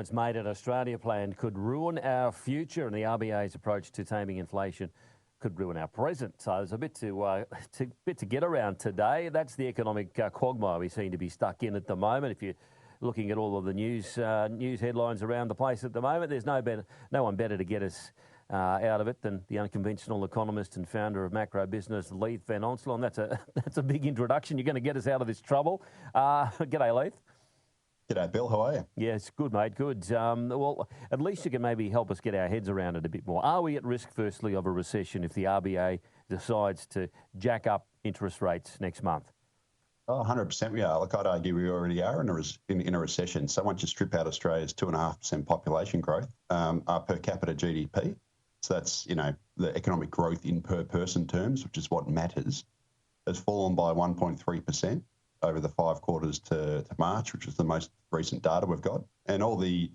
It's made an Australia plan could ruin our future, and the RBA's approach to taming inflation could ruin our present. So there's a bit to get around today. That's the economic quagmire we seem to be stuck in at the moment. If you're looking at all of the news headlines around the place at the moment, there's no one better to get us out of it than the unconventional economist and founder of macro business, Leith Van Onslow. That's a big introduction. You're going to get us out of this trouble. G'day, Leith. G'day, Bill. How are you? Yes, good, mate, good. Well, at least you can maybe help us get our heads around it a bit more. Are we at risk, firstly, of a recession if the RBA decides to jack up interest rates next month? Oh, 100% we are. Look, I'd argue we already are in a recession. So once you strip out Australia's 2.5% population growth, our per capita GDP, so that's, the economic growth in per person terms, which is what matters, has fallen by 1.3%. over the 5 quarters to March, which is the most recent data we've got, and all the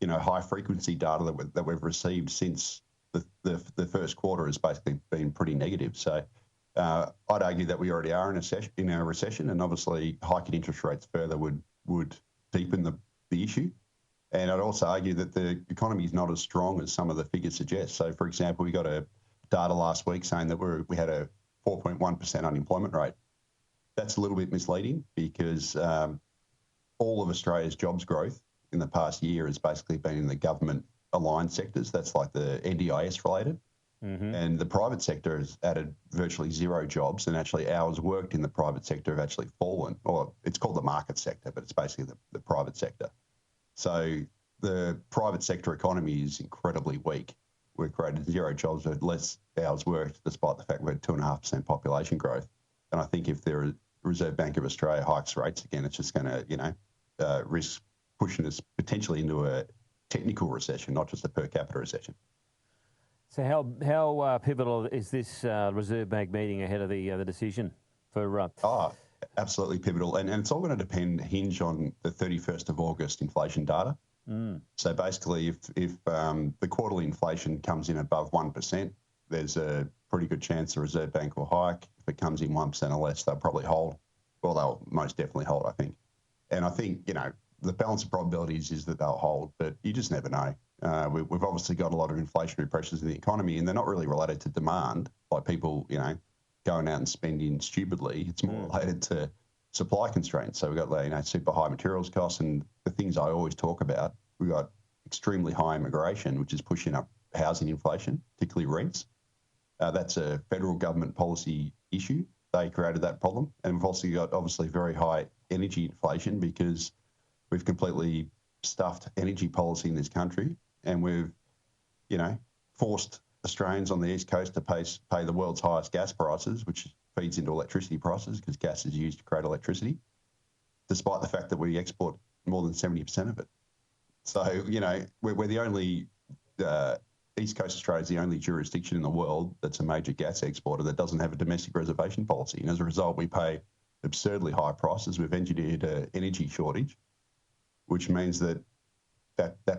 high frequency data that we've received since the first quarter has basically been pretty negative. So I'd argue that we already are in a recession, and obviously hiking interest rates further would deepen the issue. And I'd also argue that the economy is not as strong as some of the figures suggest. So, for example, we got a data last week saying that we had a 4.1% unemployment rate. That's a little bit misleading because all of Australia's jobs growth in the past year has basically been in the government-aligned sectors. That's like the NDIS related. Mm-hmm. And the private sector has added virtually 0 jobs, and actually hours worked in the private sector have actually fallen. Or it's called the market sector, but it's basically the private sector. So the private sector economy is incredibly weak. We've created 0 jobs with less hours worked, despite the fact we had 2.5% population growth. And I think if the Reserve Bank of Australia hikes rates again, it's just going to, risk pushing us potentially into a technical recession, not just a per capita recession. So how pivotal is this Reserve Bank meeting ahead of the decision for? Absolutely pivotal, and it's all going to hinge on the 31st of August inflation data. Mm. So basically, if the quarterly inflation comes in above 1%, there's a pretty good chance the Reserve Bank will hike. If it comes in 1% or less, they'll probably hold. Well, they'll most definitely hold, I think. And I think, the balance of probabilities is that they'll hold, but you just never know. We've obviously got a lot of inflationary pressures in the economy, and they're not really related to demand, like people, going out and spending stupidly. It's more related to supply constraints. So we've got, super high materials costs, and the things I always talk about. We've got extremely high immigration, which is pushing up housing inflation, particularly rents. That's a federal government policy issue. They created that problem. And we've also got obviously very high energy inflation because we've completely stuffed energy policy in this country, and we've, forced Australians on the East Coast to pay the world's highest gas prices, which feeds into electricity prices because gas is used to create electricity, despite the fact that we export more than 70% of it. So, we're the only... East Coast Australia is the only jurisdiction in the world that's a major gas exporter that doesn't have a domestic reservation policy. And as a result, we pay absurdly high prices. We've engineered an energy shortage, which means that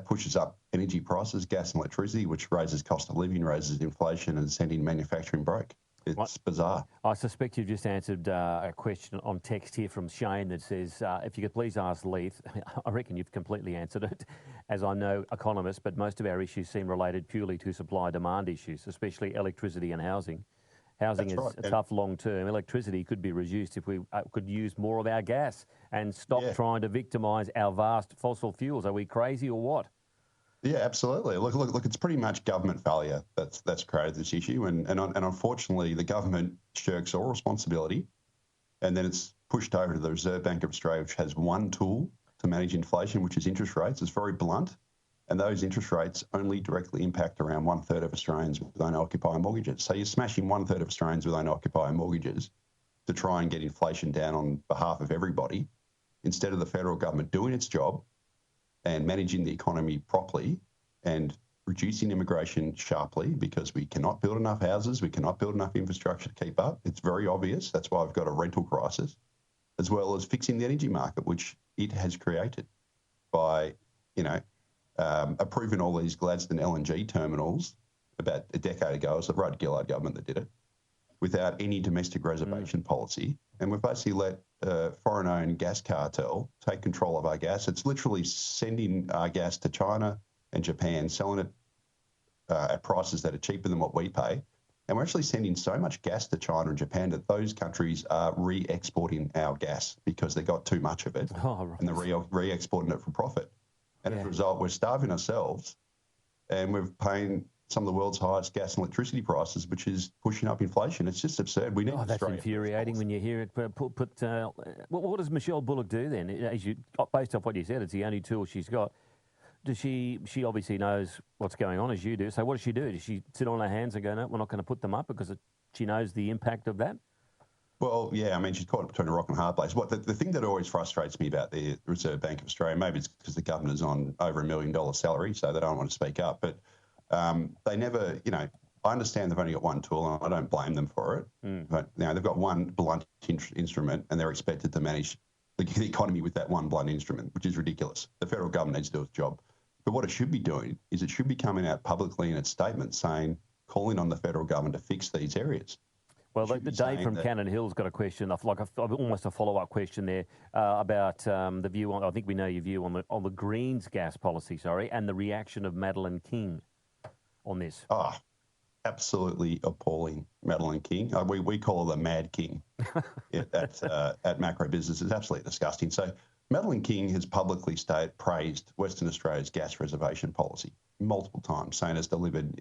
pushes up energy prices, gas and electricity, which raises cost of living, raises inflation, and sending manufacturing broke. It's bizarre. I suspect you've just answered a question on text here from Shane that says, if you could please ask Leith, I reckon you've completely answered it, as I know economists, but most of our issues seem related purely to supply-demand issues, especially electricity and housing. Housing is tough long-term. Electricity could be reduced if we could use more of our gas and stop trying to victimise our vast fossil fuels. Are we crazy or what? Yeah, absolutely. Look, it's pretty much government failure that's created this issue. And unfortunately, the government shirks all responsibility, and then it's pushed over to the Reserve Bank of Australia, which has one tool to manage inflation, which is interest rates. It's very blunt. And those interest rates only directly impact around 1/3 of Australians with owner-occupier mortgages. So you're smashing 1/3 of Australians with owner-occupier mortgages to try and get inflation down on behalf of everybody, instead of the federal government doing its job and managing the economy properly and reducing immigration sharply, because we cannot build enough houses, we cannot build enough infrastructure to keep up. It's very obvious. That's why we've got a rental crisis, as well as fixing the energy market, which it has created by, approving all these Gladstone LNG terminals about a decade ago. It was the Rudd Gillard government that did it, without any domestic reservation policy. And we've basically let a foreign-owned gas cartel take control of our gas. It's literally sending our gas to China and Japan, selling it at prices that are cheaper than what we pay. And we're actually sending so much gas to China and Japan that those countries are re-exporting our gas because they got too much of it. Oh, right. And they're re-exporting it for profit. And as a result, we're starving ourselves and we're paying some of the world's highest gas and electricity prices, which is pushing up inflation. It's just absurd. We need that's infuriating when you hear it. What does Michelle Bullock do then? Based off what you said, it's the only tool she's got. Does she obviously knows what's going on, as you do. So what does she do? Does she sit on her hands and go, no, we're not going to put them up because she knows the impact of that? Well, yeah, I mean, she's caught between a rock and a hard place. The thing that always frustrates me about the Reserve Bank of Australia, maybe it's because the governor's on over $1 million salary, so they don't want to speak up, but they never, I understand they've only got one tool, and I don't blame them for it. But they've got one blunt instrument, and they're expected to manage the economy with that one blunt instrument, which is ridiculous. The federal government needs to do its job. But what it should be doing is it should be coming out publicly in its statement saying, calling on the federal government to fix these areas. Well, the Dave from Cannon Hill's got a question, almost a follow-up question there about the view on. I think we know your view on the Greens gas policy, and the reaction of Madeleine King on this. Oh, absolutely appalling, Madeleine King. We call her the Mad King at Macro Business. It's absolutely disgusting. So Madeleine King has publicly praised Western Australia's gas reservation policy multiple times, saying it's delivered,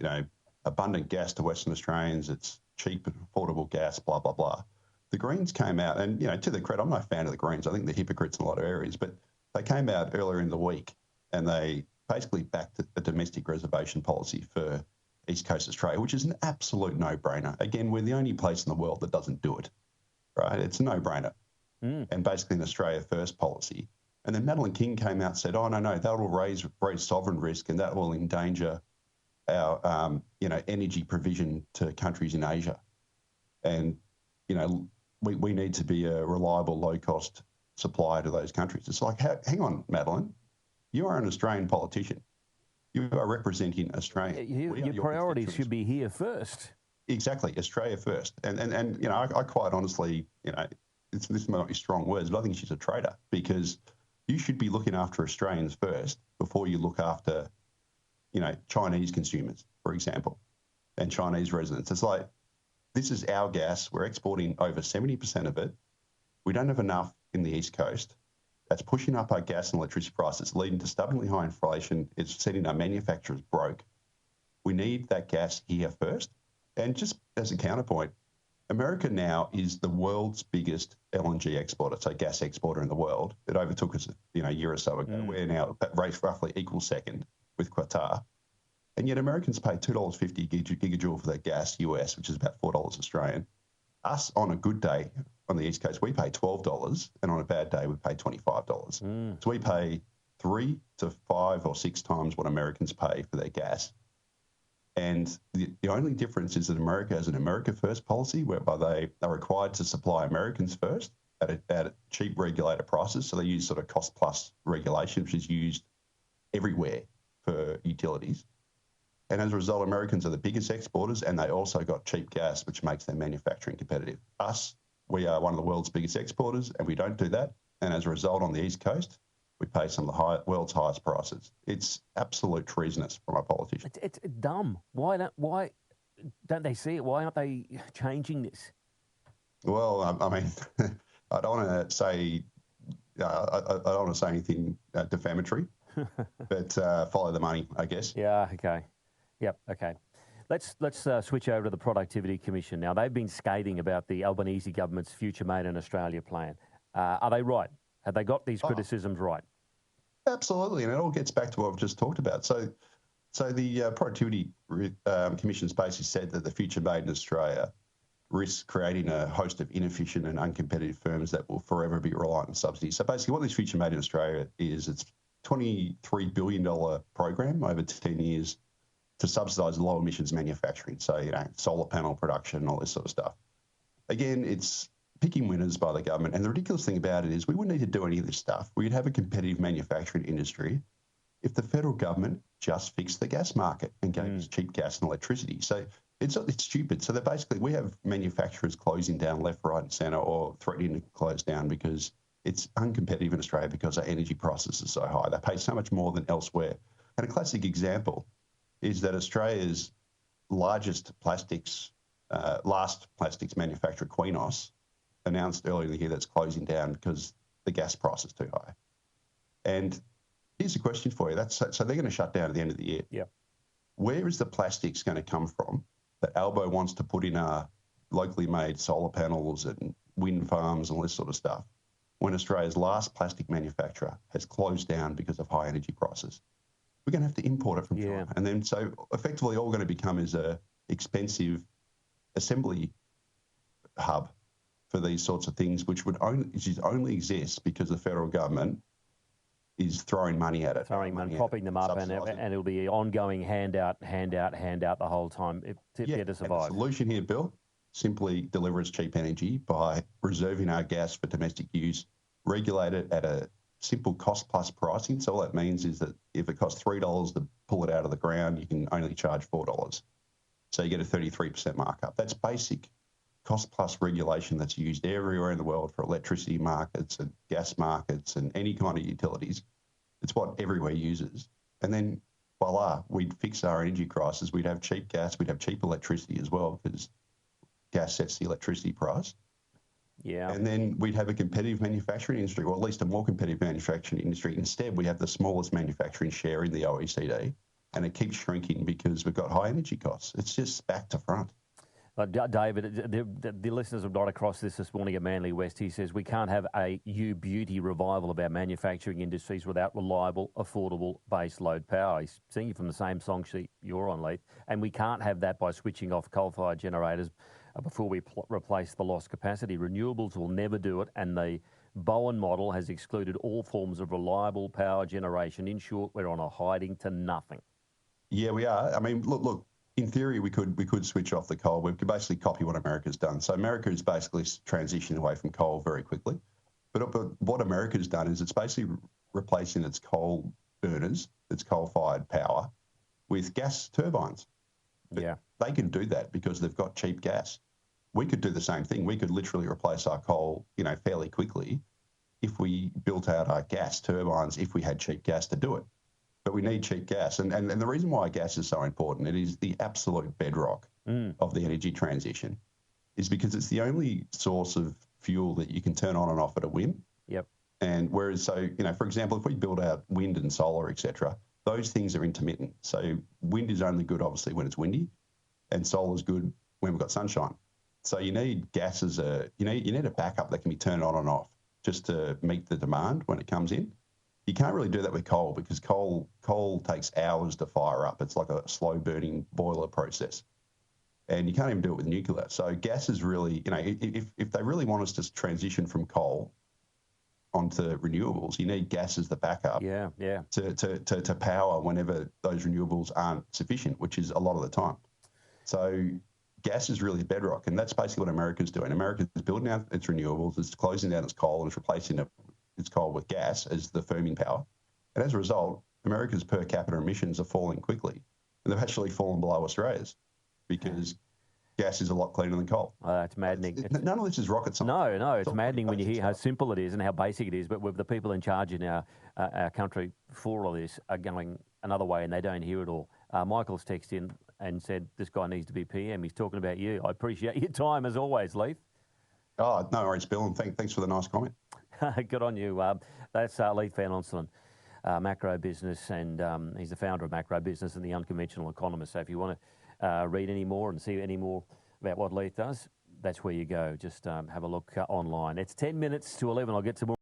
abundant gas to Western Australians. It's cheap and affordable gas, blah, blah, blah. The Greens came out, and, to their credit, I'm no fan of the Greens. I think they're hypocrites in a lot of areas, but they came out earlier in the week and they basically backed a domestic reservation policy for East Coast Australia, which is an absolute no-brainer. Again, we're the only place in the world that doesn't do it, right? It's a no-brainer. And basically an Australia First policy. And then Madeleine King came out and said, oh, no, that will raise sovereign risk and that will endanger our, energy provision to countries in Asia. And, we need to be a reliable, low-cost supplier to those countries. It's like, hang on, Madeleine, you are an Australian politician. You are representing Australia. Your priorities should be here first. Exactly, Australia first. And I quite honestly, this might be strong words, but I think she's a traitor because you should be looking after Australians first before you look after, Chinese consumers, for example, and Chinese residents. It's like, this is our gas. We're exporting over 70% of it. We don't have enough in the East Coast. That's pushing up our gas and electricity prices, leading to stubbornly high inflation. It's setting our manufacturers broke. We need that gas here first. And just as a counterpoint, America now is the world's biggest LNG exporter, so gas exporter in the world. It overtook us, a year or so ago. We're now at roughly equal second with Qatar. And yet Americans pay $2.50 gigajoule for that gas US, which is about $4 Australian. Us, on a good day on the East Coast, we pay $12, and on a bad day, we pay $25. So we pay 3 to 5 or 6 times what Americans pay for their gas. And the only difference is that America has an America First policy whereby they are required to supply Americans first at cheap regulated prices. So they use sort of cost plus regulation, which is used everywhere for utilities. And as a result, Americans are the biggest exporters, and they also got cheap gas, which makes their manufacturing competitive. Us, we are one of the world's biggest exporters, and we don't do that. And as a result, on the East Coast, we pay some of the world's highest prices. It's absolute treasonous from our politicians. It's dumb. Why don't they see it? Why aren't they changing this? Well, I mean, I don't want to say anything defamatory, but follow the money, I guess. Yeah. Okay. Yep. Okay. Let's switch over to the Productivity Commission now. They've been scathing about the Albanese government's Future Made in Australia plan. Are they right? Have they got these criticisms right? Absolutely, and it all gets back to what I've just talked about. So the Productivity Commission's basically said that the Future Made in Australia risks creating a host of inefficient and uncompetitive firms that will forever be reliant on subsidies. So basically what this Future Made in Australia is, it's a $23 billion program over 10 years to subsidise low emissions manufacturing. So, solar panel production, all this sort of stuff. Again, it's picking winners by the government. And the ridiculous thing about it is we wouldn't need to do any of this stuff. We'd have a competitive manufacturing industry if the federal government just fixed the gas market and gave us cheap gas and electricity. So It's stupid. So they're basically, we have manufacturers closing down left, right, and centre, or threatening to close down because it's uncompetitive in Australia because our energy prices are so high. They pay so much more than elsewhere. And a classic example is that Australia's last plastics manufacturer, Quenos, announced earlier in the year that's closing down because the gas price is too high. And here's a question for you. So they're going to shut down at the end of the year. Yeah. Where is the plastics going to come from that Albo wants to put in our locally made solar panels and wind farms and all this sort of stuff when Australia's last plastic manufacturer has closed down because of high energy prices? We're going to have to import it from China. And then so effectively all we're going to become is a expensive assembly hub for these sorts of things, which only exists because the federal government is throwing money at it. Throwing money, propping them up, and it'll be ongoing handout the whole time to get to survive. The solution here, Bill, simply deliver us cheap energy by reserving our gas for domestic use, regulate it at a simple cost plus pricing. So all that means is that if it costs $3 to pull it out of the ground, you can only charge $4. So you get a 33% markup. That's basic cost plus regulation that's used everywhere in the world for electricity markets and gas markets and any kind of utilities. It's what everywhere uses. And then, voila, we'd fix our energy crisis. We'd have cheap gas. We'd have cheap electricity as well because gas sets the electricity price. Yeah. And then we'd have a competitive manufacturing industry, or at least a more competitive manufacturing industry. Instead, we have the smallest manufacturing share in the OECD, and it keeps shrinking because we've got high energy costs. It's just back to front. David, the listeners have got across this morning at Manly West. He says we can't have a U-beauty revival of our manufacturing industries without reliable, affordable base load power. He's singing from the same song sheet you're on, Leith. And we can't have that by switching off coal-fired generators before we replace the lost capacity. Renewables will never do it, and the Bowen model has excluded all forms of reliable power generation. In short, we're on a hiding to nothing. Yeah, we are. I mean, look. In theory, we could switch off the coal. We could basically copy what America's done. So America is basically transitioning away from coal very quickly. But what America's done is it's basically replacing its coal burners, its coal-fired power, with gas turbines. Yeah. They can do that because they've got cheap gas. We could do the same thing. We could literally replace our coal, fairly quickly if we built out our gas turbines, if we had cheap gas to do it. But we need cheap gas. And the reason why gas is so important, it is the absolute bedrock of the energy transition, is because it's the only source of fuel that you can turn on and off at a whim. Yep. And whereas, for example, if we build out wind and solar, et cetera, those things are intermittent. So wind is only good, obviously, when it's windy, and solar is good when we've got sunshine. So you need gas as you need a backup that can be turned on and off just to meet the demand when it comes in. You can't really do that with coal because coal takes hours to fire up. It's like a slow burning boiler process. And you can't even do it with nuclear. So gas is really, if they really want us to transition from coal onto renewables, you need gas as the backup to power whenever those renewables aren't sufficient, which is a lot of the time. So gas is really bedrock, and that's basically what America's doing. America's building out its renewables, it's closing down its coal, and it's replacing its coal with gas as the firming power. And as a result, America's per capita emissions are falling quickly. And they've actually fallen below Australia's because gas is a lot cleaner than coal. It's maddening. None of this is rocket science. No, it's maddening when you hear how simple it is and how basic it is. But with the people in charge in our country for all this are going another way and they don't hear it all. Michael's texted in and said, this guy needs to be PM. He's talking about you. I appreciate your time as always, Leith. Oh, no worries, Bill, and thanks for the nice comment. Good on you. That's Leith Van Onselen, Macro Business, and he's the founder of Macro Business and the Unconventional Economist. So if you want to read any more and see any more about what Leith does, that's where you go. Just have a look online. It's 10 minutes to 11. I'll get to more.